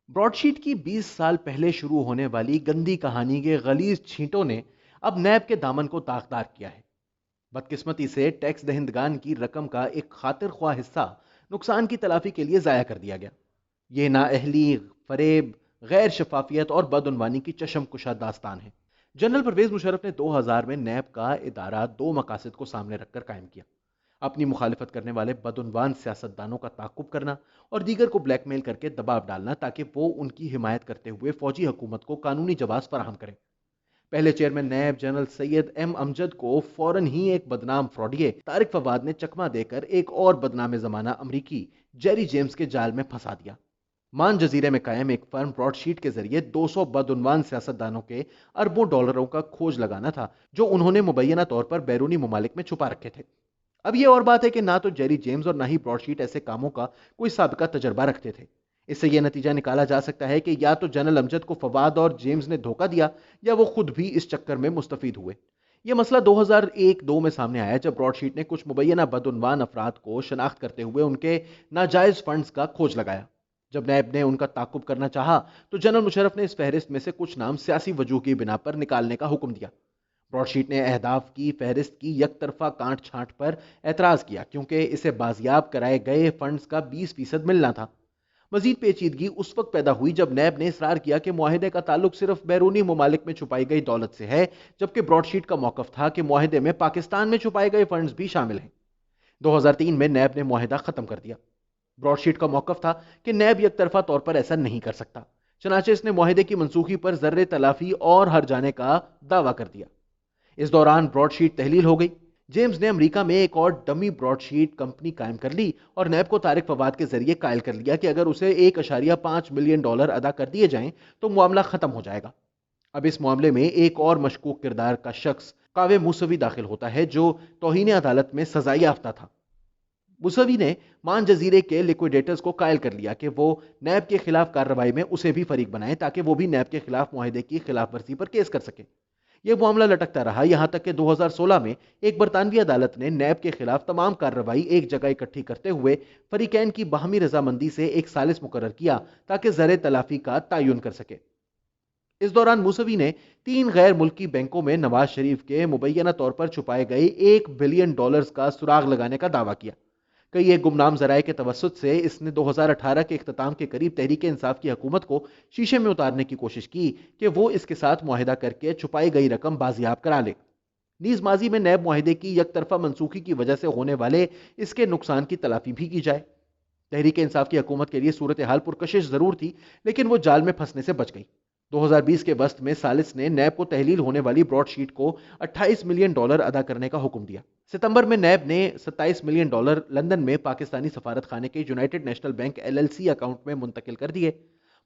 Broad sheet کی 20 سال پہلے شروع ہونے والی گندی کہانی کے غلیظ چھینٹوں نے اب نیب کے دامن کو داغدار کیا ہے۔ بدقسمتی سے ٹیکس دہندگان کی رقم کا ایک خاطر خواہ حصہ نقصان کی تلافی کے لیے ضائع کر دیا گیا۔ یہ نااہلی، فریب، غیر شفافیت اور بدعنوانی کی چشم کشا داستان ہے۔ جنرل پرویز مشرف نے 2000 میں نیب کا ادارہ دو مقاصد کو سامنے رکھ کر قائم کیا: اپنی مخالفت کرنے والے بدعنوان سیاستدانوں کا تعاقب کرنا اور دیگر کو بلیک میل کر کے دباؤ ڈالنا تاکہ وہ ان کی حمایت کرتے ہوئے فوجی حکومت کو قانونی جواز فراہم کریں۔ پہلے چیئرمین نیب جنرل سید ایم امجد کو فوراً ہی ایک بدنام فراڈیے طارق فواد نے چکمہ دے کر ایک اور بدنام زمانہ امریکی جیری جیمز کے جال میں پھنسا دیا۔ مان جزیرے میں قائم ایک فرم براڈ شیٹ کے ذریعے 200 بدعنوان سیاستدانوں کے اربوں ڈالروں کا کھوج لگانا تھا جو انہوں نے مبینہ طور پر بیرونی ممالک میں چھپا رکھے تھے۔ اب یہ اور بات ہے کہ نہ تو جیری جیمز اور نہ ہی براڈ شیٹ ایسے کاموں کا کوئی سابقہ تجربہ رکھتے تھے۔ اس سے یہ نتیجہ نکالا جا سکتا ہے کہ یا تو جنرل امجد کو فواد اور جیمز نے دھوکہ دیا یا وہ خود بھی اس چکر میں مستفید ہوئے۔ یہ مسئلہ 2001-2 میں سامنے آیا جب براڈ شیٹ نے کچھ مبینہ بدعنوان افراد کو شناخت کرتے ہوئے ان کے ناجائز فنڈز کا کھوج لگایا۔ جب نیب نے ان کا تعاقب کرنا چاہا تو جنرل مشرف نے اس فہرست میں سے کچھ نام سیاسی وجوہ کی بنا پر نکالنے کا حکم دیا۔ براڈ شیٹ نے اہداف کی فہرست کی یک طرفہ کانٹ چھانٹ پر اعتراض کیا کیونکہ اسے بازیاب کرائے گئے فنڈز کا 20% ملنا تھا۔ مزید پیچیدگی اس وقت پیدا ہوئی جب نیب نے اصرار کیا کہ معاہدے کا تعلق صرف بیرونی ممالک میں چھپائی گئی دولت سے ہے، جبکہ براڈ شیٹ کا موقف تھا کہ معاہدے میں پاکستان میں چھپائے گئے فنڈز بھی شامل ہیں۔ 2003 میں نیب نے معاہدہ ختم کر دیا۔ براڈ شیٹ کا موقف تھا کہ نیب یک طرفہ طور پر ایسا نہیں کر سکتا، چنانچہ اس نے معاہدے کی منسوخی پر ذرے تلافی اور ہر جانے کا دعویٰ کر دیا۔ اس دوران براڈ شیٹ تحلیل ہو گئی۔ جیمز نے امریکہ میں ایک اور ڈمی براڈ شیٹ کمپنی قائم کر لی اور نیب کو طارق فواد کے ذریعے قائل کر لیا کہ اگر اسے $1.5 ملین ادا کر دیے جائیں تو معاملہ ختم ہو جائے گا۔ اب اس معاملے میں ایک اور مشکوک کردار کا شخص کاوے موسوی داخل ہوتا ہے جو توہین عدالت میں سزا یافتہ تھا۔ موسوی نے مان جزیرے کے لیکویڈیٹرز کو قائل کر لیا کہ وہ نیب کے خلاف کارروائی میں اسے بھی فریق بنائیں تاکہ وہ بھی نیب کے خلاف معاہدے کی خلاف ورزی پر کیس کر سکے۔ یہ معاملہ لٹکتا رہا یہاں تک کہ 2016 میں ایک برطانوی عدالت نے نیب کے خلاف تمام کارروائی ایک جگہ اکٹھی کرتے ہوئے فریقین کی باہمی رضامندی سے ایک ثالث مقرر کیا تاکہ زر تلافی کا تعین کر سکے۔ اس دوران موسوی نے 3 غیر ملکی بینکوں میں نواز شریف کے مبینہ طور پر چھپائے گئے $1 بلین کا سراغ لگانے کا دعویٰ کیا۔ کئی ایک گمنام ذرائع کے توسط سے اس نے 2018 کے اختتام کے قریب تحریک انصاف کی حکومت کو شیشے میں اتارنے کی کوشش کی کہ وہ اس کے ساتھ معاہدہ کر کے چھپائی گئی رقم بازیاب کرا لے۔ نیز ماضی میں نیب معاہدے کی یک طرفہ منسوخی کی وجہ سے ہونے والے اس کے نقصان کی تلافی بھی کی جائے۔ تحریک انصاف کی حکومت کے لیے صورتحال پرکشش ضرور تھی لیکن وہ جال میں پھنسنے سے بچ گئی۔ 2020 کے وسط میں ثالث نے نیب کو تحلیل ہونے والی براڈ شیٹ کو $28 ملین ادا کرنے کا حکم دیا۔ ستمبر میں نیب نے $27 ملین لندن میں پاکستانی سفارت خانے کے United national bank LLC account میں منتقل کر دیے۔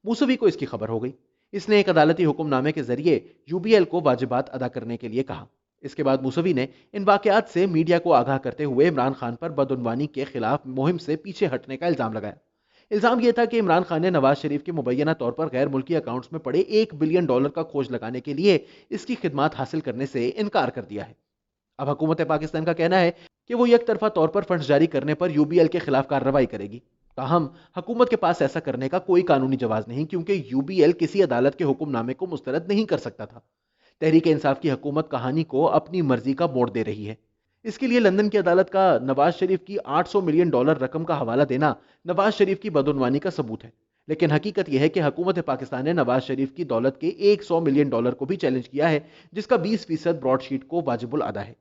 موسوی کو اس کی خبر ہو گئی۔ اس نے ایک عدالتی حکم نامے کے ذریعے UBL کو واجبات ادا کرنے کے لیے کہا۔ اس کے بعد موسوی نے ان واقعات سے میڈیا کو آگاہ کرتے ہوئے عمران خان پر بدعنوانی کے خلاف مہم سے پیچھے ہٹنے کا الزام لگایا۔ الزام یہ تھا کہ عمران خان نے نواز شریف کے مبینہ طور پر غیر ملکی اکاؤنٹس میں پڑے $1 بلین کا کھوج لگانے کے لیے اس کی خدمات حاصل کرنے سے انکار کر دیا ہے۔ اب حکومت پاکستان کا کہنا ہے کہ وہ یک طرفہ طور پر فنڈز جاری کرنے پر UBL کے خلاف کارروائی کرے گی۔ تاہم حکومت کے پاس ایسا کرنے کا کوئی قانونی جواز نہیں کیونکہ UBL کسی عدالت کے حکم نامے کو مسترد نہیں کر سکتا تھا۔ تحریک انصاف کی حکومت کہانی کو اپنی مرضی کا موڑ دے رہی ہے۔ اس کے لیے لندن کی عدالت کا نواز شریف کی $800 ملین رقم کا حوالہ دینا نواز شریف کی بدعنوانی کا ثبوت ہے، لیکن حقیقت یہ ہے کہ حکومت پاکستان نے نواز شریف کی دولت کے $100 ملین کو بھی چیلنج کیا ہے جس کا 20% براڈ شیٹ کو واجب الادا ہے۔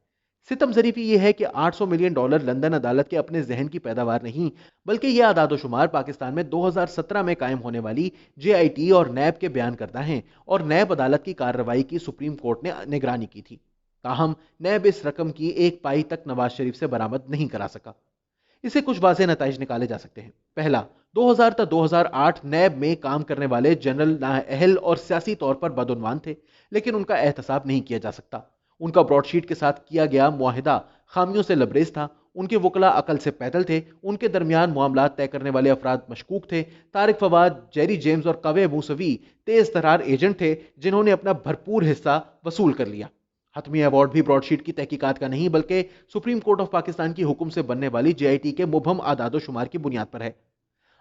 ستم ظریفی یہ ہے کہ $800 ملین لندن عدالت کے اپنے ذہن کی پیداوار نہیں بلکہ یہ اعداد و شمار پاکستان میں 2017 میں قائم ہونے والی JIT اور نیب کے بیان کردہ ہیں اور نیب عدالت کی کارروائی کی سپریم کورٹ نے نگرانی کی تھی۔ تاہم نیب اس رقم کی ایک پائی تک نواز شریف سے برآمد نہیں کرا سکا۔ اس سے کچھ واضح نتائج نکالے جا سکتے ہیں۔ پہلا، 2000 تا 2008 نیب میں کام کرنے والے جنرل نااہل اور سیاسی طور پر بدعنوان تھے لیکن ان کا احتساب نہیں کیا جا سکتا۔ ان کا براڈ شیٹ کے ساتھ کیا گیا معاہدہ خامیوں سے لبریز تھا، ان کے وکلاء عقل سے پیدل تھے، ان کے درمیان معاملات طے کرنے والے افراد مشکوک تھے۔ طارق فواد، جیری جیمز اور کوے موسوی تیز ترار ایجنٹ تھے جنہوں نے اپنا بھرپور حصہ وصول کر لیا۔ حتمی ایوارڈ بھی براڈ شیٹ کی تحقیقات کا نہیں بلکہ سپریم کورٹ آف پاکستان کی حکم سے بننے والی JIT کے مبہم اعداد و شمار کی بنیاد پر ہے۔